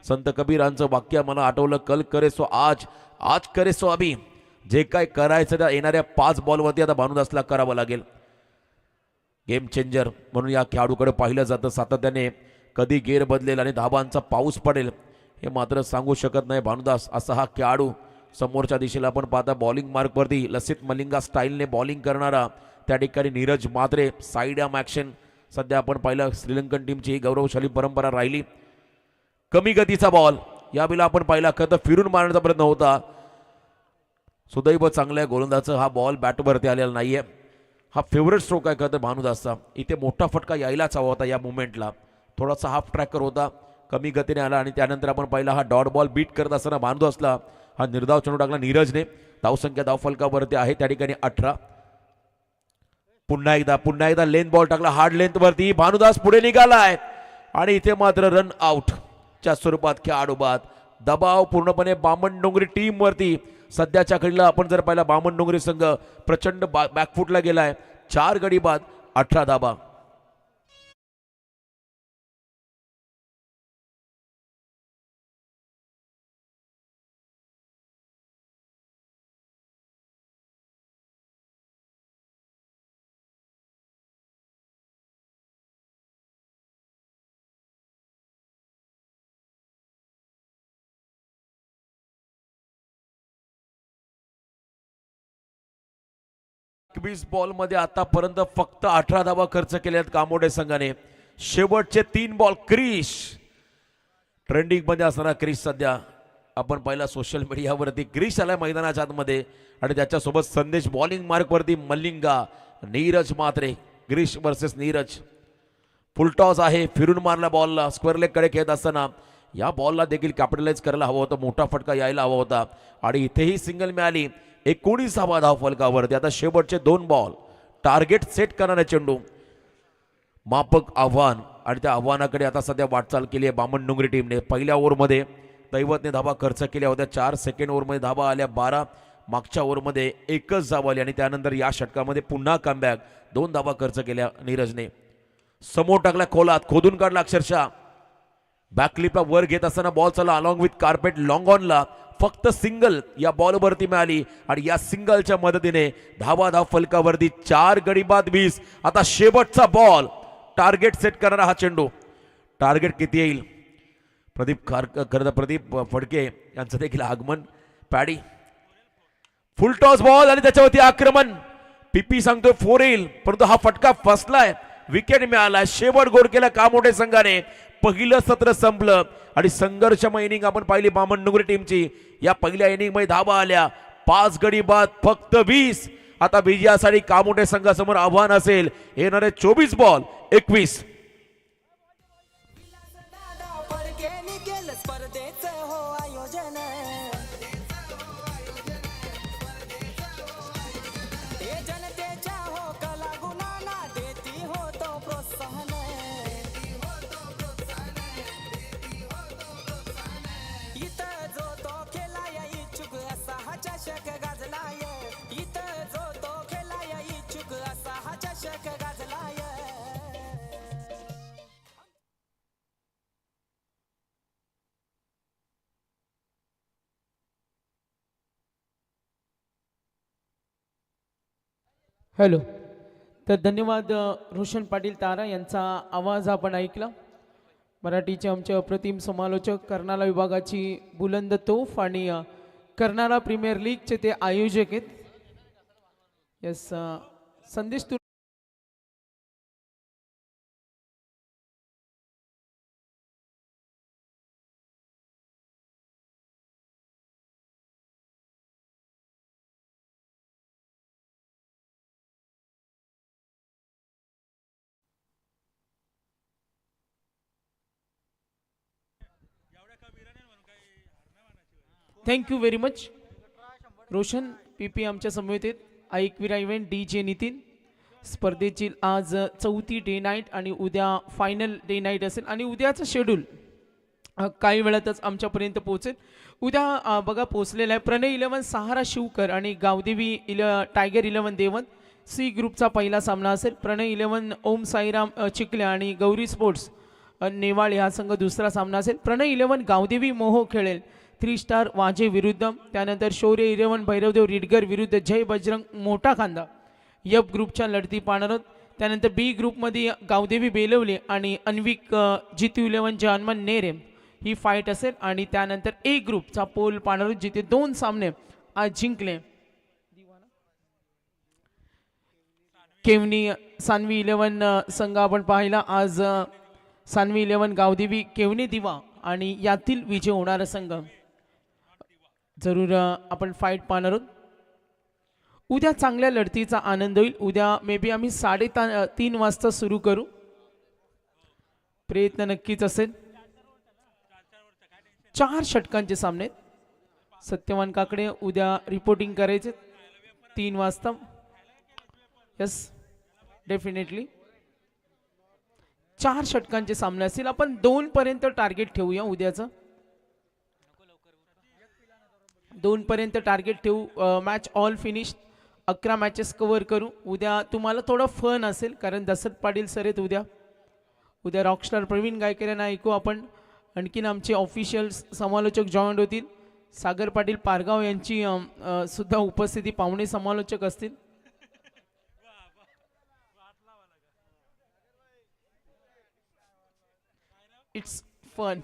संत कबीरांचं वाक्य मला आठवलं, कल करे सो आज, आज करे सो अभी. जे काय करायचं त्या येणाऱ्या 5 बॉलवरती आता भानुदासला करावं लागेल. गेम चेंजर म्हणून या खेळाडूकडे पाहिलं जातं. सातत्याने कधी गेर बदलेल आणि धाबांचा पाऊस पडेल हे मात्र सांगू शकत नाही भानुदास. असा हा खेळाडू समोरच्या दिशेला आपण पाहता बॉलिंग मार्कवरती लसित मलिंगा स्टाईलने बॉलिंग करणारा. त्या ठिकाणी नीरज मात्रे साईड आर्म ॲक्शन. सध्या आपण पाहिलं श्रीलंकन टीमची ही गौरवशाली परंपरा राहिली. कमी गतीचा बॉल यावेळेला आपण पाहिला, खरं तर फिरून मारण्याचा प्रयत्न होता. सुदैव चांगल्या गोलंदाजाचा हा बॉल बॅटवरती आलेला नाहीये. हा फेवरेट स्ट्रोक आहे खरं तर भानुदासचा. इथे मोठा फटका यायलाच हवा होता. या मुवमेंटला थोडासा हाफ ट्रॅकर होता, कमी गतीने आला आणि त्यानंतर आपण पाहिला हा डॉट बॉल बीट करत असताना भानुदासला हा निर्धाव चेंडू टाकला नीरजने. धावसंख्या धावफलकावरती आहे त्या ठिकाणी 18. पुन्हा एकदा लेंथ बॉल टाकला हार्ड लेंथ वरती. भानुदास पुढे निघालाय आणि इथे मात्र रन आउट च्या स्वरूपात खेळाडू बाद. दबाव पूर्णपणे बामण डोंगरी टीम वरती. सध्याच्या घडीला आपण जर पाहिला बामण डोंगरी संघ प्रचंड बॅकफुटला गेलाय. 4 गडी बाद 18 धाबा. बॉल मध्ये आतापर्यंत फक्त 18 धावा खर्च केल्यात कामोडे संघाने. शेवटचे 3 बॉल क्रिश ट्रेंडिंग मध्ये असणारा क्रिश सध्या आपण पाहिला सोशल मीडियावरती. क्रिश आलाय मैदानाच्या आतमध्ये आणि त्याच्यासोबत संदेश बॉलिंग मार्क वरती मलिंगा. नीरज मात्रे क्रिश वर्सेस नीरज. फुलटॉस आहे, फिरून मारला बॉलला. स्क्वेअर लेग कडे खेळत असताना या बॉलला देखील कॅपिटलाइज करायला हवा होता, मोठा फटका यायला हवा होता आणि इथेही सिंगल मिळाली. 19 धाव फलकावरती. आता शेवटचे 2 बॉल टार्गेट सेट करणारे चेंडू. मापक आव्हान आणि त्या आव्हानाकडे आता सध्या वाटचाल केली आहे बामण डोंगरी टीमने. पहिल्या ओव्हरमध्ये दैवतने धावा खर्च केल्या होत्या 4. सेकंड ओव्हरमध्ये धावा आल्या 12. मागच्या ओव्हरमध्ये 1च धाव आली आणि त्यानंतर या षटकामध्ये पुन्हा कमबॅक 2 धावा खर्च केल्या नीरजने. समोर टाकला खोलात, खोदून काढला अक्षरशः. बॅकलिपला वर घेत असताना बॉल चला अलॉंग विथ कार्पेट लॉंग ऑनला. फक्त सिंगल या बॉलवरती मिळाली आणि या सिंगलच्या मदतीने धाव फलकावरती 4 गडी बाद 20. आता शेवटचा बॉल टार्गेट सेट करणारा हा चेंडू. टार्गेट किती येईल? प्रदीप फडके यांचं देखील आगमन. पॅडी फुलटॉस बॉल आणि त्याच्यावरती आक्रमण. पीपी सांगतोय 4 येईल, परंतु हा फटका फसलाय. विकेट मिळाला. शेवट गोल केला कामोठे संघाने. पहिलं सत्र संपलं आणि संघर्षमय इनिंग आपण पाहिली बामण डोंगरी टीमची. या पहिल्या इनिंग मध्ये धावा आल्या 5 गडी बाद फक्त 20. आता विजयासाठी कामोठे संघासमोर आव्हान असेल. येणारे 24 बॉल 21. हॅलो. तर धन्यवाद रोशन पाटील तारा यांचा आवाज आपण ऐकला. मराठीचे आमचे अप्रतिम समालोचक, कर्नाला विभागाची बुलंद तोफ आणि कर्नाला प्रीमियर लीगचे ते आयोजक आहेत. यस संदेश. Thank you very much Roshan. पीपी आमच्या समवेत आहेत. ऐकविरा इव्हेंट DJ नितीन. स्पर्धेची आज 4थी डे नाईट आणि उद्या फायनल डे नाईट असेल आणि उद्याचं शेड्यूल काही वेळातच आमच्यापर्यंत पोहोचेल. उद्या बघा पोहोचलेला आहे. प्रणय 11 सहारा शिवकर आणि गावदेवी टायगर 11 देवत. C ग्रुपचा पहिला सामना असेल. प्रणय 11 ओम साईराम चिखल्या आणि गौरी स्पोर्ट्स नेवाळ हा संघ दुसरा सामना असेल. प्रणय 11 गावदेवी मोहो खेळेल 3 स्टार वाजे विरुद्ध. त्यानंतर शौर्य 11 भैरवदेव रिडगर विरुद्ध जय बजरंग मोठा खांदा. यप ग्रुपच्या लढती पाहणार आहोत. त्यानंतर बी ग्रुपमध्ये गावदेवी बेलवले आणि अन्विक जितू 11 जानमन नेरे ही फाईट असेल. आणि त्यानंतर ए ग्रुपचा पोल पाहणार आहोत जिथे 2 सामने आज जिंकले. केवनी सानवी 11 संघ आपण पाहिला आज. सानवी 11 गावदेवी केवनी दिवा आणि यातील विजय होणारा संघ जरूर आपण फाईट पाहणार आहोत. उद्या चांगल्या लढतीचा आनंद होईल. उद्या मे बी आम्ही 3:30 वाजता सुरू करू. प्रयत्न नक्कीच असेल. 4 षटकांचे सामने. सत्यवान काकडे उद्या रिपोर्टिंग करायचे 3 वाजता. यस डेफिनेटली 4 षटकांचे सामने असतील. आपण 2 पर्यंत टार्गेट ठेवूया उद्याचं. 2 पर्यंत टार्गेट ठेवू. Match all finish 11 matches cover करू. उद्या तुम्हाला थोडं फन असेल कारण दशरथ पाटील सर आहेत उद्या रॉकस्टार प्रवीण गायकर यांना ऐकू आपण. आणखीन आमचे ऑफिशियल समालोचक जॉईंट होतील. सागर पाटील पारगाव यांची सुद्धा उपस्थिती पाहुणे समालोचक असतील. It's fun.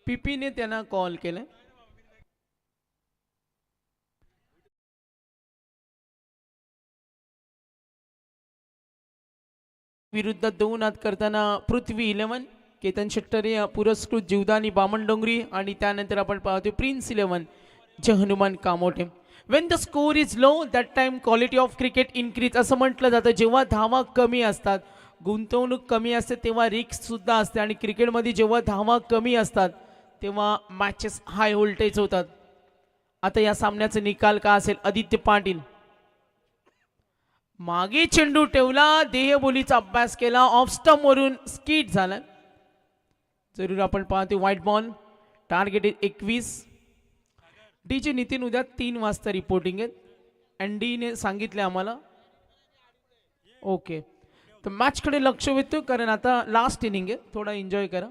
पीपीने त्यांना कॉल केलाय. विरुद्ध 2 आत करताना पृथ्वी 11 केतन शेट्टरे पुरस्कृत जीवदानी बामण डोंगरी आणि त्यानंतर आपण पाहतो prince 11 Jai Hanuman Kamothe. When the score is low that time quality of cricket increase असं म्हटलं जातं. जेव्हा धावा कमी असतात गुंतवणूक कमी असते तेव्हा रिस्क सुद्धा असते. आणि क्रिकेटमध्ये जेव्हा धावा कमी असतात तेव्हा मॅचेस हाय व्होल्टेज होतात. आता या सामन्याचा निकाल का असेल. आदित्य पाटील मागे चेंडू ठेवला देहबोलीचा अभ्यास केला ऑफ स्टंप वरून स्किट झाला. जरूर आपण पाहतो white ball. Target 21. DJ Nitin उद्या 3 वाजता रिपोर्टिंग आहे. एनडीने सांगितले आम्हाला. ओके तर मॅचकडे लक्ष वेधतो कारण आता लास्ट इनिंग आहे. थोडा एन्जॉय करा.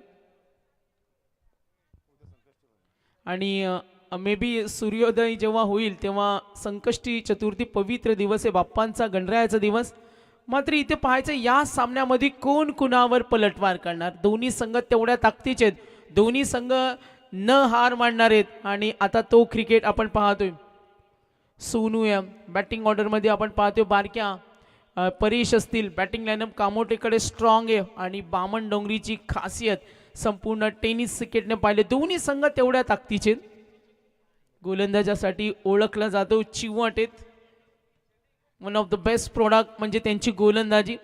आणि मे बी सूर्योदय जेव्हा होईल तेव्हा संकष्टी चतुर्थी पवित्र दिवस आहे. बाप्पांचा गणरायाचा दिवस. मात्र इथे पाहायचं या सामन्यामध्ये कोण कुणावर पलटवार करणार. दोन्ही संघ तेवढ्या ताकदीचे आहेत. दोन्ही संघ न हार मानणार आहेत. आणि आता तो क्रिकेट आपण पाहतोय. सोनू या बॅटिंग ऑर्डरमध्ये आपण पाहतोय. बारक्या परेश असतील. बॅटिंग लाईनअप कामोटेकडे स्ट्रॉंग आहे. आणि बामण डोंगरीची खासियत संपूर्ण टेनिस क्रिकेटने पाहिले. दोन्ही संघ तेवढ्या ताकदीचे आहेत. गोलंदाजासाठी ओळखला जातो चिवट आहेत. One of the best product म्हणजे त्यांची गोलंदाजी.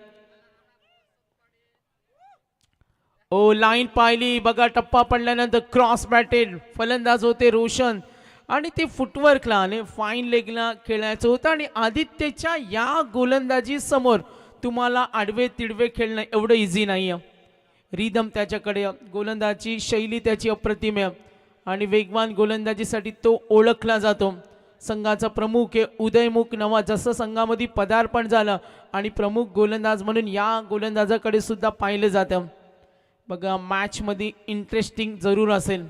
ओ लाईन पाहिली बघा. टप्पा पडल्यानंतर क्रॉस बॅटेड फलंदाज होते रोशन. आणि ते फुटवर्कला आणि फाईन लेगला खेळायचं होतं. आणि आदित्यच्या या गोलंदाजी समोर तुम्हाला आडवे तिडवे खेळणं एवढं इझी नाही आहे. रिदम त्याच्याकडे. गोलंदाजी शैली त्याची अप्रतिम आहे. आणि वेगवान गोलंदाजीसाठी तो ओळखला जातो. संघाचा प्रमुख आहे उदयमुख नवा. जसं संघामध्ये पदार्पण झालं आणि प्रमुख गोलंदाज म्हणून या गोलंदाजाकडे सुद्धा पाहिलं जातं. बघा मॅचमध्ये इंटरेस्टिंग जरूर असेल.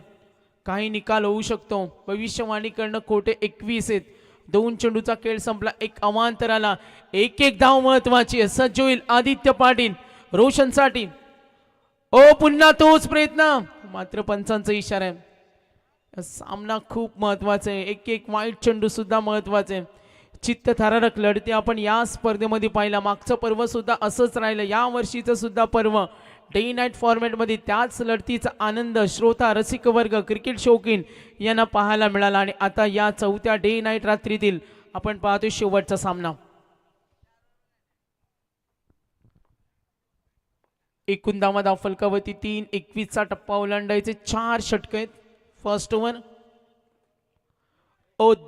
काही निकाल होऊ शकतो. भविष्यवाणी करणं खोटे 21 आहेत. 2 चेंडूचा खेळ संपला. एक अवांतराला एक धाव महत्वाची आहे. सज्ज होईल आदित्य पाटील रोशनसाठी. ओ पुन्हा तोच प्रयत्न. मात्र पंचांचा इशारा आहे. सामना खूप महत्वाचा आहे. एक वाईट चेंडू सुद्धा महत्वाचे आहे. चित्तथरारक लढती आपण या स्पर्धेमध्ये पाहिला. मागचं पर्व सुद्धा असंच राहिलं. या वर्षीचं सुद्धा पर्व डे नाईट फॉर्मॅटमध्ये त्याच लढतीचा आनंद श्रोता रसिक वर्ग क्रिकेट शौकीन यांना पाहायला मिळाला. आणि आता या 4थ्या डे नाईट रात्रीतील आपण पाहतोय शेवटचा सामना. 19 धाव फलकावरती 3:21चा टप्पा ओलांडायचे. 4 षटक आहेत. First over.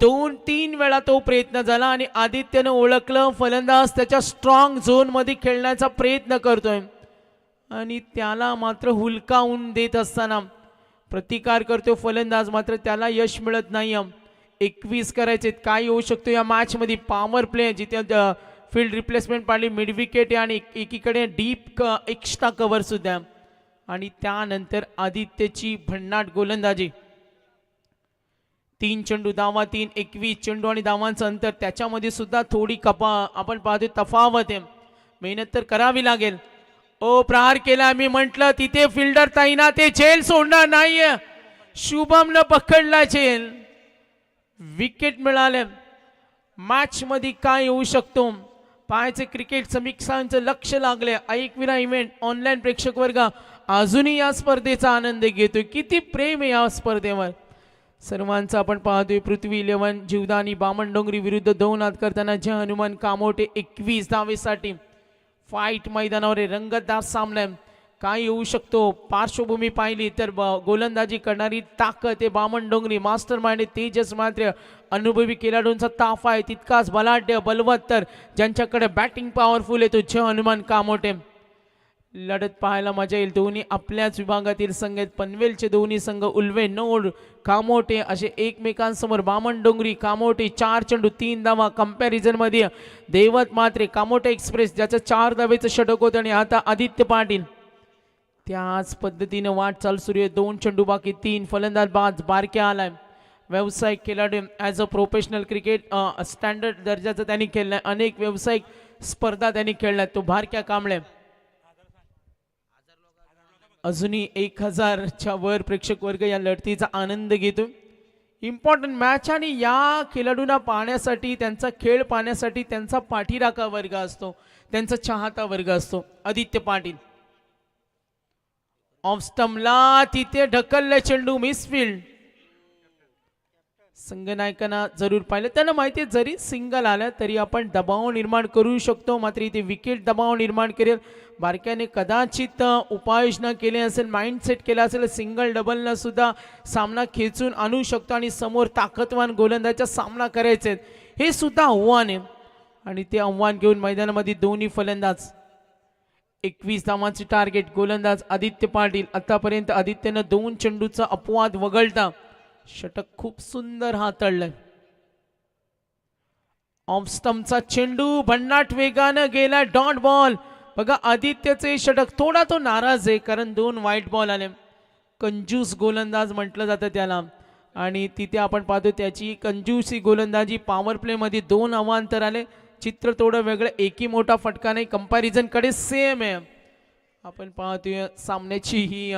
2-3 वेळा तो प्रयत्न झाला आणि आदित्यनं ओळखलं फलंदाज त्याच्या स्ट्रॉंग झोन मध्ये खेळण्याचा प्रयत्न करतोय आणि त्याला मात्र हुलकावून देत असताना प्रतिकार करतो फलंदाज. मात्र त्याला यश मिळत नाही. 21 करायचे. काय होऊ शकतो या मॅच मध्ये. पॉवर प्ले जिथे फील्ड रिप्लेसमेंट पाहिली, मिड विकेट आणि एकीकडे डीप एक्स्ट्रा कव्हर सुद्धा. आणि त्यानंतर आदित्यची भन्नाट गोलंदाजी. 3 चेंडू धावा 3, 21 चेंडू आणि धावांचं अंतर. त्याच्यामध्ये सुद्धा थोडी आपण पाहतोय तफावत आहे. मेहनत तर करावी लागेल. ओ प्रहार केला, मी म्हटलं तिथे फिल्डर ताईना ते झेल सोडणार नाहीये. शुभमनं पकडला झेल, विकेट मिळाले. मॅच मध्ये काय येऊ शकतो पाहायचे. क्रिकेट समीक्षकांचं लक्ष लागले. ऐकविरा इव्हेंट ऑनलाईन प्रेक्षक वर्ग अजूनही या स्पर्धेचा आनंद घेतोय. किती प्रेम आहे या स्पर्धेवर सर्वांचा. आपण पाहतोय पृथ्वी 11 जीवदानी बामणडोंगरी विरुद्ध 2 हात करताना जय हनुमान कामोटे 21 धावेसाठी फाईट मैदानावर रंगतदार सामना. काय येऊ शकतो पार्श्वभूमी पाहिली तर गोलंदाजी करणारी ताकद आहे बामणडोंगरी. मास्टर माइंड तेजस मात्र अनुभवी खेळाडूंचा ताफा आहे तितकाच बलाढ्य बलवत तर ज्यांच्याकडे बॅटिंग पॉवरफुल आहे तो जय हनुमान कामोटे. लढत पाहायला मजा येईल. दोन्ही आपल्याच विभागातील संघ आहेत. पनवेलचे दोन्ही संघ उल्वे नोड कामोटे असे एकमेकांसमोर. बामणडोंगरी कामोटे 4 चेंडू 3 धावा. कंपॅरिझन मध्ये देवत मात्रे कामोटे एक्सप्रेस ज्याचं 4 धावेचं षटक होतं आणि आता आदित्य पाटील त्याच पद्धतीने वाटचाल सुरू आहे. 2 चेंडू बाकी 3 फलंदाज बारक्या आलाय. व्यावसायिक खेळाडू as a professional cricket standard दर्जाचं त्यांनी खेळलाय. अनेक व्यावसायिक स्पर्धा त्यांनी खेळलाय. तो बारक्या कांबळे अजूनही 1000च्या वर प्रेक्षक वर्ग या लढतीचा आनंद घेतो. इम्पॉर्टंट मॅच आणि या खेळाडूंना पाहण्यासाठी त्यांचा खेळ पाहण्यासाठी त्यांचा पाठीराखा वर्ग असतो, त्यांचा चाहता वर्ग असतो. आदित्य पाटील ऑफ स्टंपला तिथे ढकलले चेंडू मिसफील्ड. संघनायकांना जरूर पाहिलं त्यांना माहिती आहे जरी सिंगल आला तरी आपण दबाव निर्माण करू शकतो. मात्र इथे विकेट दबाव निर्माण करेल. बारक्याने कदाचित उपाययोजना केली असेल, माइंडसेट केला असेल. सिंगल डबलनं सुद्धा सामना खेचून आणू शकतो आणि समोर ताकदवान गोलंदाजाचा सामना करायचे हे सुद्धा आव्हान आहे. आणि ते आव्हान घेऊन मैदानामध्ये दोन्ही फलंदाज 21 धावांचे टार्गेट. गोलंदाज आदित्य पाटील. आतापर्यंत आदित्यनं 2 चेंडूचा अपवाद वगळता षटक खूप सुंदर हाताळलंय. ऑफ स्टंपचा चेंडू भन्नाट वेगानं गेला. Dot ball. बघा आदित्यचे षटक. थोडा तो नाराज आहे कारण 2 व्हाईट बॉल आले. कंजूस गोलंदाज म्हटलं जातं त्याला. आणि तिथे आपण पाहतो त्याची कंजूसी गोलंदाजी. पॉवर प्ले मध्ये 2 अवांतर आले. चित्र थोडं वेगळं. एकही मोठा फटका नाही. कंपॅरिझन कडे सेम आहे. आपण पाहतोय सामन्याची ही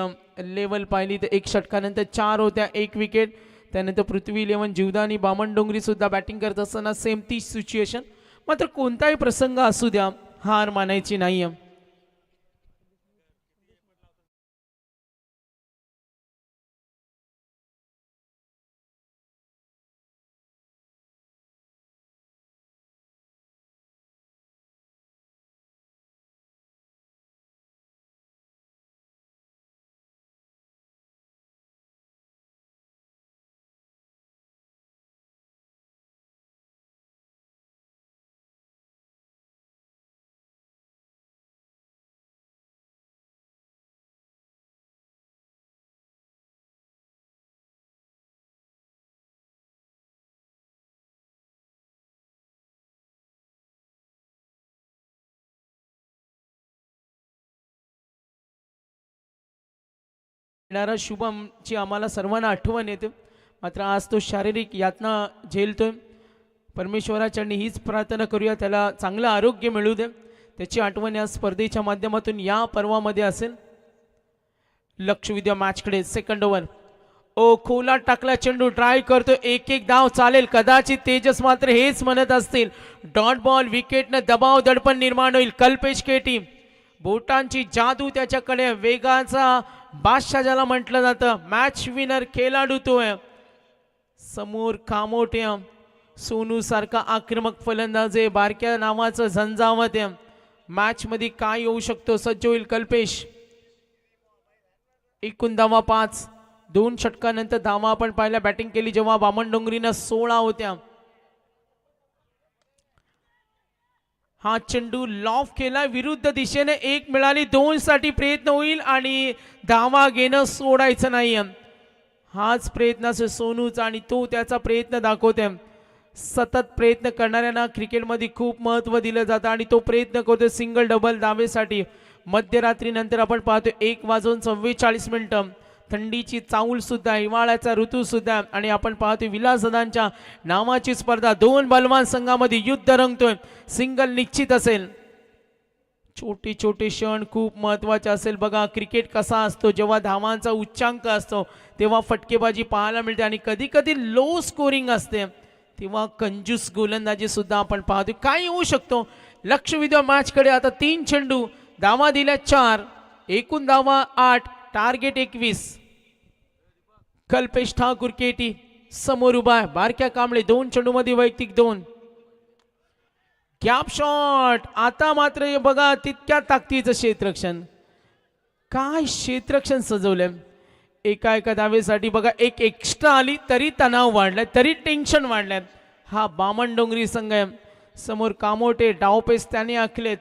लेवल पाहिली तर 1 षटकानंतर 4 होत्या, 1 विकेट. त्यानंतर पृथ्वी 11 जीवदानी बामणडोंगरी सुद्धा बॅटिंग करत असताना सेम ती सिच्युएशन. मात्र कोणताही प्रसंग असू द्या हार मानायची नाही. येणारा शुभमची आम्हाला सर्वांना आठवण येते. मात्र आज तो शारीरिक यातना झेलतोय. परमेश्वराचरणी हीच प्रार्थना करूया त्याला चांगलं आरोग्य मिळू दे. त्याची आठवण या स्पर्धेच्या माध्यमातून या पर्वामध्ये असेल. लक्ष विद्या मॅचकडे. Second over. ओ खोला टाकला चेंडू. ट्राय करतो. 1-1 धाव चालेल. कदाचित तेजस मात्र हेच म्हणत असतील. Dot ball. विकेटनं दबाव दडपण निर्माण होईल. कल्पेश केटी बोटांची जादू त्याच्याकडे. वेगाचा बादशाह ज्याला म्हटलं जातं. मॅच विनर खेळाडू तो आहे. समोर कामोटे सोनू सारखा आक्रमक फलंदाज आहे. बारक्या नावाचं झंझावत आहे. मॅच मध्ये काय येऊ शकतो. सज्ज होईल कल्पेश. एकूण धावा 5. 2 षटकानंतर धावा आपण पाहिल्या बॅटिंग केली जेव्हा बामणडोंगरीनं 16 होत्या. हा चेंडू लॉफ केला. विरुद्ध दिशेने 1 मिळाली. 2 साठी प्रयत्न होईल आणि धावा घेणं सोडायचं नाही. हाच प्रयत्न असेल सोनूचा आणि तो त्याचा प्रयत्न दाखवते. सतत प्रयत्न करणाऱ्यांना क्रिकेटमध्ये खूप महत्त्व दिलं जातं आणि तो प्रयत्न करतो सिंगल डबल धावेसाठी. मध्यरात्रीनंतर आपण पाहतो 1:44 थंडीची चाहूल सुद्धा, हिवाळ्याचा ऋतू सुद्धा आणि आपण पाहतो विलासदांच्या नावाची स्पर्धा. दोन बलवान संघामध्ये युद्ध रंगतोय. सिंगल निश्चित असेल. छोटे छोटे क्षण खूप महत्त्वाचे असेल. बघा क्रिकेट कसा असतो, जेव्हा धावांचा उच्चांक असतो तेव्हा फटकेबाजी पाहायला मिळते आणि कधी कधी लो स्कोरिंग असते तेव्हा कंजूस गोलंदाजी सुद्धा आपण पाहतो. काय होऊ शकतो. लक्ष विद्या मॅचकडे. आता 3 चेंडू, धावा दिल्या 4, एकूण धावा 8, टार्गेट 21. कल्पेश ठाकूर केटी समोर उभा आहे. बारक्या कांबळे 2 चेंडूमध्ये वैयक्तिक 2. Gap shot. आता मात्र हे बघा तितक्या ताकदीचं क्षेत्ररक्षण. काय क्षेत्ररक्षण सजवलंय. एका धावेसाठी बघा एक एक्स्ट्रा आली तरी तणाव वाढलाय, तरी टेन्शन वाढलंय. हा बामणडोंगरी संघ आहे. समोर कामोटे डावपेच त्याने आखलेत.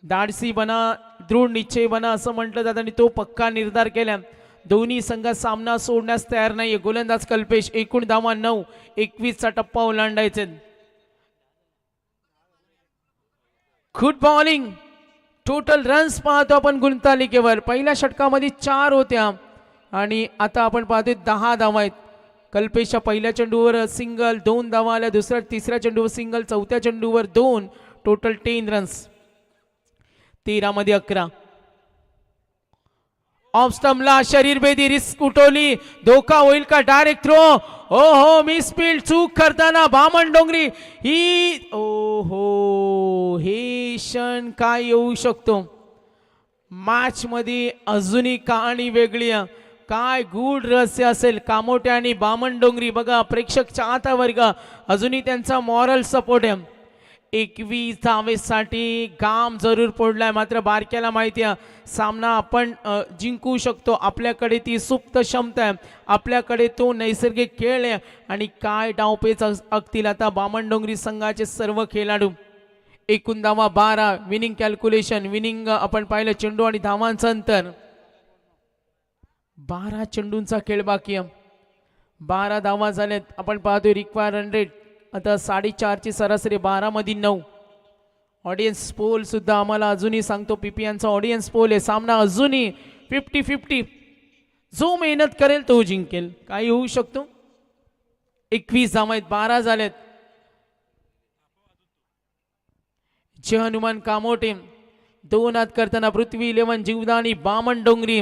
धाडसी बना, दृढ निश्चय बना असं म्हटलं जातं आणि तो पक्का निर्धार केला. दोन्ही संघ सामना सोडण्यास तयार नाहीये. गोलंदाज कल्पेश. एकूण धावा 9, 21चा टप्पा ओलांडायचे. Good bowling. टोटल रन्स पाहतो आपण गुणतालिकेवर. पहिल्या षटकामध्ये 4 होत्या आणि आता आपण पाहतोय 10 धावा आहेत. कल्पेशच्या पहिल्या चेंडूवर सिंगल, 2 धावा आल्या. तिसऱ्या चेंडूवर सिंगल, चौथ्या चेंडूवर 2. Total 10 runs. 13 मध्ये 11. ऑफ स्टंपला शरीरभेदी रिस्क उठवली. धोका होईल का. Direct throw. हो हो मिस फील्ड. चूक करताना बामणडोंगरी ही. ओ हो, हे क्षण काय येऊ शकतो. मॅच मध्ये अजूनही कहाणी वेगळी आहे. काय गूढ रहस्य असेल. कामोटे आणि बामणडोंगरी. बघा प्रेक्षक चाहता वर्ग अजूनही त्यांचा मॉरल सपोर्ट आहे. 21 धावेसाठी घाम जरूर पडलाय. मात्र बारक्याला माहिती आहे सामना आपण जिंकू शकतो. आपल्याकडे ती सुप्त क्षमता आहे, आपल्याकडे तो नैसर्गिक खेळ आहे. आणि काय डावपेच आखतील आता बामणडोंगरी संघाचे सर्व खेळाडू. एकूण धावा 12. विनिंग कॅल्क्युलेशन, विनिंग आपण पाहिलं चेंडू आणि धावांचं अंतर. 12 चेंडूंचा खेळ बाकी आहे. 12 धावा झाल्यात. आपण पाहतोय रिक्वायर रन रेट आता 4.5ची सरासरी. 12 मध्ये 9. ऑडियन्स पोल सुद्धा आम्हाला अजूनही सांगतो. पीपीएनचा ऑडियन्स पोल आहे. सामना अजूनही 50-50. जो मेहनत करेल तो जिंकेल. काही होऊ शकतो. 21 धावा आहेत. 12 झाल्यात. जय हनुमान कामोटे 2 हात करताना पृथ्वी 11 जीवदानी बामणडोंगरी.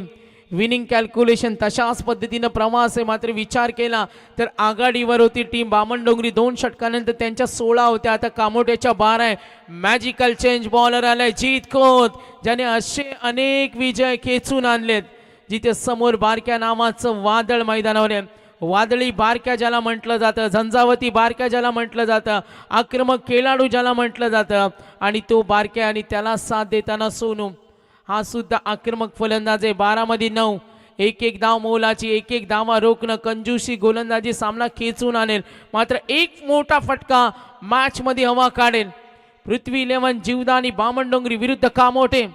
विनिंग कॅल्क्युलेशन तशाच पद्धतीनं प्रवास आहे. मात्र विचार केला तर आघाडीवर होती टीम बामणडोंगरी. 2 षटकानंतर त्यांच्या 16 होत्या. आता कामोट्याच्या 12 आहे. मॅजिकल चेंज बॉलर आलाय जीत खोत, ज्याने असे अनेक विजय खेचून आणलेत. जिथे समोर बारक्या नावाचं वादळ मैदानावर आहे. वादळी बारक्या ज्याला म्हटलं जातं, झंझावती बारक्या ज्याला म्हटलं जातं, आक्रमक खेळाडू ज्याला म्हटलं जातं. आणि तो बारक्या आणि त्याला साथ देताना सोनू हा सुद्धा आक्रमक फलंदाज आहे. 12 मध्ये 9. 1-1 धाव मोलाची. 1-1 धावा रोखणं कंजूसी गोलंदाजी सामना खेचून आणेल. मात्र एक मोठा फटका मॅच मध्ये हवा काढेल. पृथ्वी 11 जीवदानी बामणडोंगरी विरुद्ध कामोटे.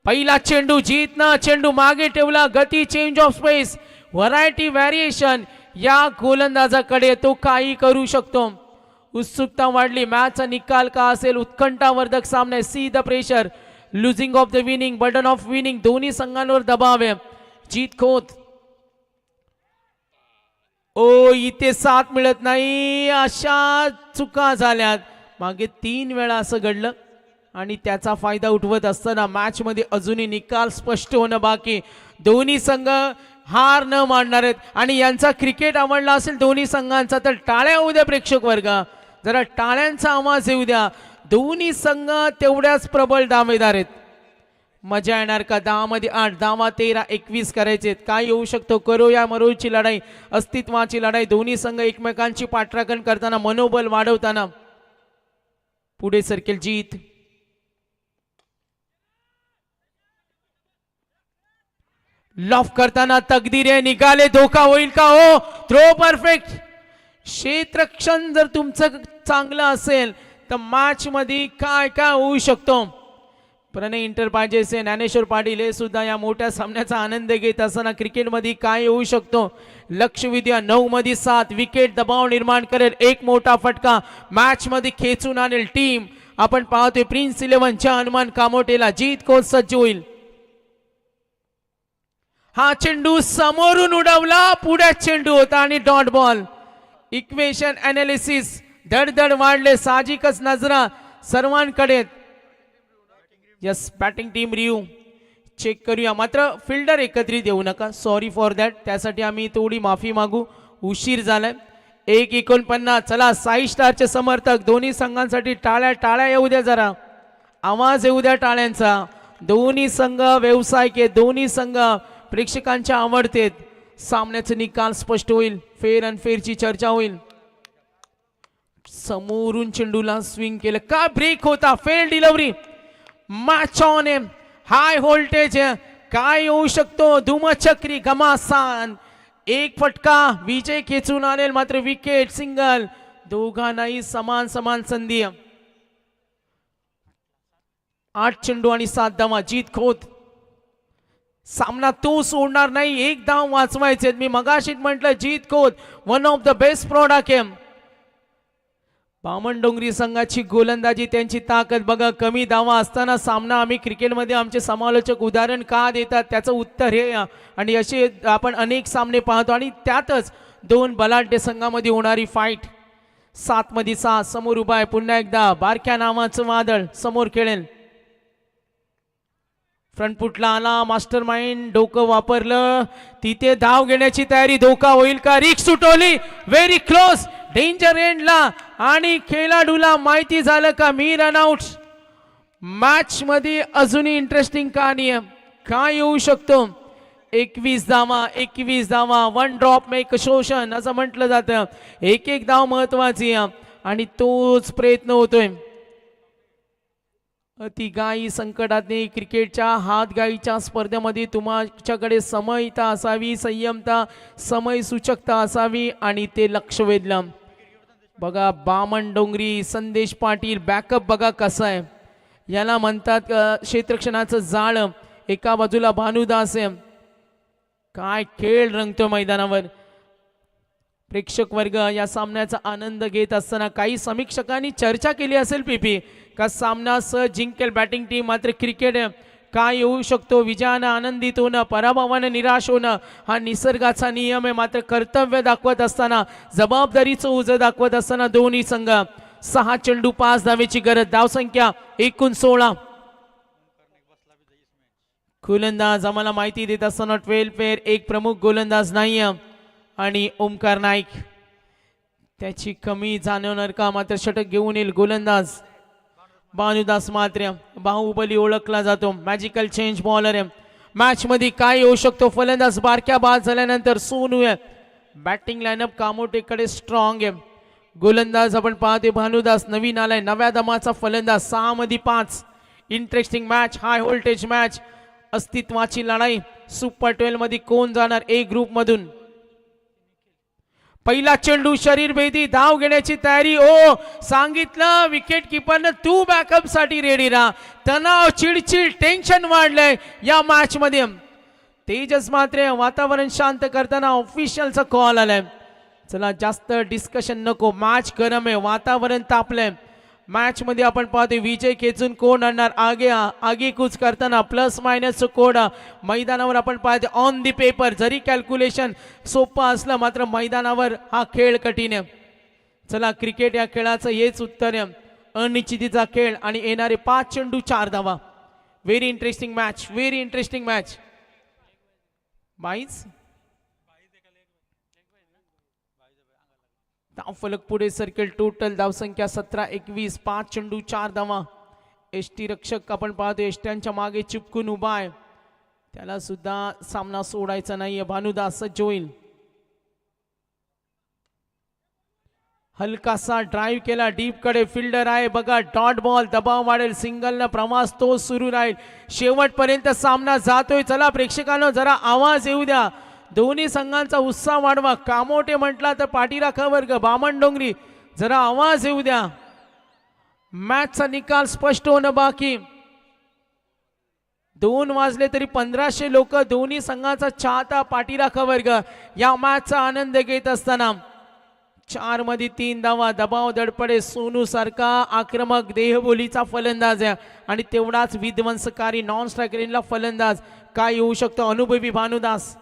पहिला चेंडू जीतनं चेंडू मागे ठेवला. गती, change of space, variety, variation या गोलंदाजाकडे. तो काही करू शकतो. उत्सुकता वाढली. मॅचचा निकाल का असेल. उत्कंठावर्धक सामना. See the pressure. Losing of the winning, burden of winning. दोन्ही संघांवर दबाव आहे. जीत खोत. ओ इथे साथ मिळत नाही. अशा चुका झाल्यात. मागे 3 वेळा असं घडलं आणि त्याचा फायदा उठवत असताना मॅच मध्ये अजूनही निकाल स्पष्ट होणं बाकी. दोन्ही संघ हार न मानणार आहेत आणि यांचा क्रिकेट आवडला असेल दोन्ही संघांचा तर टाळ्या होऊ द्या प्रेक्षक वर्ग. जरा टाळ्यांचा आवाज येऊ द्या. दोन्ही संघ तेवढ्याच प्रबळ दावेदार आहेत. मजा येणार का. 10 मध्ये 8. धावा 13-21 करायचे. काय येऊ शकतो. करो या मरोची लढाई, अस्तित्वाची लढाई. दोन्ही संघ एकमेकांची पाठराखण करताना, मनोबल वाढवताना पुढे सरकेल. जीत लॉफ करताना तकदीर निघाले. धोका होईल का. हो थ्रो परफेक्ट. क्षेत्ररक्षण जर तुमचं चांगलं असेल तर मॅच मध्ये काय काय होऊ शकतो. प्रणय इंटरप्राइजेसचे ज्ञानेश्वर पाटील हे सुद्धा या मोठ्या सामन्याचा आनंद घेत असताना क्रिकेटमध्ये काय होऊ शकतो. लक्षवेधी 9 मध्ये 7 विकेट दबाव निर्माण करेल, एक मोठा फटका मॅच मध्ये खेचून आणेल टीम. आपण पाहतोय प्रिन्स 11 च्या हनुमान कामोटेला जीत कोच सज्ज होईल. हा चेंडू समोरून उडवला, पुढे चेंडू होता आणि डॉट बॉल. इक्वेशन एनालिसिस धडधड वाढले, साहजिकच नजरा सर्वांकडे. Yes, batting team review check करूया, मात्र फिल्डर एकत्रित येऊ नका, सॉरी फॉर दॅट, त्यासाठी आम्ही थोडी माफी मागू, उशीर झालाय. 1:49. चला साई स्टारचे समर्थक दोन्ही संघांसाठी टाळ्या टाळ्या येऊ द्या, जरा आवाज येऊ द्या टाळ्यांचा. दोन्ही संघ व्यावसायिक आहेत, दोन्ही संघ प्रेक्षकांच्या आवडतेत. सामन्याचे निकाल स्पष्ट होईल, फेर अँड फेरची चर्चा होईल. समोरून चेंडूला स्विंग केलं, का ब्रेक होता, फेल डिलिव्हरी. मॅच ऑन आहे, हाय व्होल्टेज, काय येऊ शकतो, धुमचक्री घमासान. एक फटका विजय खेचून आणेल, मात्र विकेट सिंगल, दोघांनाही समान समान संधी. 8 चेंडू आणि 7 धावा. जीत खोत सामना तो सोडणार नाही, एक धाव वाचवायचे. मी मगाशीच म्हटलं Jeet Khot one of the best product आहे. बामणडोंगरी संघाची गोलंदाजी, त्यांची ताकद बघा. कमी धावा असताना सामना आम्ही क्रिकेटमध्ये आमचे समालोचक उदाहरण का देतात त्याचं उत्तर हे, आणि असे आपण अनेक सामने पाहतो. आणि त्यातच 2 बलाढ्य संघामध्ये होणारी फाईट. 7 मध्ये 6 समोर उभा आहे पुन्हा एकदा बारक्या नावाचं वादळ समोर खेळेल. फ्रंट फुटला आला, मास्टर माइंड डोकं वापरलं, तिथे धाव घेण्याची तयारी. धोका होईल का, रिक्स सुटवली, व्हेरी क्लोज, डेंजर एंडला, आणि खेळाडूला माहिती झालं का मी रनआउट. मॅच मध्ये अजूनही इंटरेस्टिंग कहाणी आहे, काय येऊ शकतो. 21 धावा, 1 ड्रॉप मेक शोषण असं म्हटलं जातं. एक एक धाव महत्वाची आणि तोच प्रयत्न होतोय. तिघाही संकटातनी क्रिकेटच्या हातगाईच्या स्पर्धेमध्ये तुमच्याकडे समयता असावी, संयमता, समय सूचकता असावी, आणि ते लक्ष वेधलं. बघा बामणडोंगरी संदेश पाटील बॅकअप बघा कसं आहे, याला म्हणतात क्षेत्रक्षणाचं जाळ. एका बाजूला भानुदास आहे, काय खेळ रंगतो मैदानावर. प्रेक्षक वर्ग या सामन्याचा आनंद घेत असताना काही समीक्षकांनी चर्चा केली असेल पीपी का सामना सहज जिंकेल बॅटिंग टीम, मात्र क्रिकेट काय येऊ शकतो. विजयानं आनंदित होणं, पराभवानं निराश होणं हा निसर्गाचा नियम आहे, मात्र कर्तव्य दाखवत असताना, जबाबदारीचं ओझं दाखवत असताना दोन्ही संघ. 6 चेंडू 5 धावेची गरज, धावसंख्या एकूण 16. गोलंदाज आम्हाला माहिती देत असताना 12 पेअर, एक प्रमुख गोलंदाज नाही आणि ओमकार नाईक त्याची कमी जाणवणार का, मात्र षटक घेऊन येईल गोलंदाज भानुदास. मात्र बाहुबली ओळखला जातो, मॅजिकल चेंज बॉलर आहे. मॅच मध्ये काय येऊ शकतो, फलंदाज बारक्या बाद झाल्यानंतर सोनू आहे. बॅटिंग लाईनअप कामोटेकडे स्ट्रॉंग आहे. गोलंदाज आपण पाहते भानुदास, नवीन आलाय, नव्या दमाचा फलंदाज. 6 मध्ये 5. Interesting match, high voltage match, अस्तित्वाची लढाई. सुपर 12 मध्ये कोण जाणार ए ग्रुप मधून. पहिला चेंडू शरीर भेदी, धाव घेण्याची तयारी. ओ सांगितलं विकेट किपरनं तू बॅकअप साठी रेडी राहा. तणाव, चिडचिड, टेन्शन वाढलंय या मॅच मध्ये. तेजस मात्र वातावरण शांत करताना ऑफिशियलचा कॉल आलाय. चला जास्त डिस्कशन नको, मॅच गरम आहे, वातावरण तापलंय. मॅच मध्ये आपण पाहतो विजय खेचून कोण आणणार, आगेकूच करताना प्लस मायनस कोड मैदानावर आपण पाहतो. ऑन दी पेपर जरी कॅल्क्युलेशन सोपं असलं, मात्र मैदानावर हा खेळ कठीण आहे. चला क्रिकेट या खेळाचं हेच उत्तर आहे, अनिश्चितीचा खेळ, आणि येणारे 5 चेंडू 4 धावा. Very interesting match, very interesting match. 22 धाव फलक पुढे सर्कल, टोटल धावसंख्या 17-21, 5 चेंडू 4 धावा. एसटी रक्षक आपण पाहतो एसट्यांच्या मागे चिपकून उभा आहे, त्याला सुद्धा सामना सोडायचा नाहीये. भानुदास सज्ज होईल. हलकासा ड्राईव्ह केला, डीप कडे फिल्डर आहे बघा, डॉट बॉल, दबाव वाढेल, सिंगलनं प्रवास तो सुरू राहील, शेवटपर्यंत सामना जातोय. चला प्रेक्षकांनो जरा आवाज येऊ द्या, दोन्ही संघांचा उत्साह वाढवा. कामोटे म्हटला तर पाठीराखा वर्ग, बामणडोंगरी जरा आवाज येऊ द्या. मॅचचा निकाल स्पष्ट होणं बाकी. 2 वाजले तरी 1500 लोक दोन्ही संघाचा चाहता पाठीराखा वर्ग या मॅचचा आनंद घेत असताना 4 मध्ये 3 धावा, दबाव धडपडे सोनू सारखा आक्रमक देहबोलीचा फलंदाज आहे आणि तेवढाच विध्वंसकारी नॉन स्ट्रायकरला फलंदाज काय येऊ शकतो अनुभवी Bhanudas.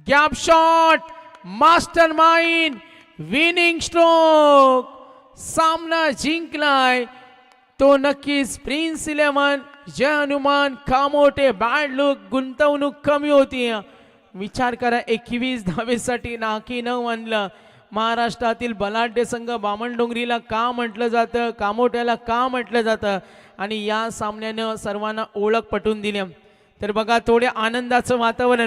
Gap shot, master mind, winning stroke, सामना जिंकलाय तो नक्कीच prince 11 Jai Hanuman Kamothe. Bad look, गुंतवणूक कमी होती. विचार करा 21 धावेसाठी नाकी न आणलं. महाराष्ट्रातील बलाढ्य संघ बामणडोंगरीला का म्हटलं जातं, कामोठ्याला का म्हटलं जातं आणि या सामन्यानं सर्वांना ओळख पटवून दिली. तर बघा थोडे आनंदाचं वातावरण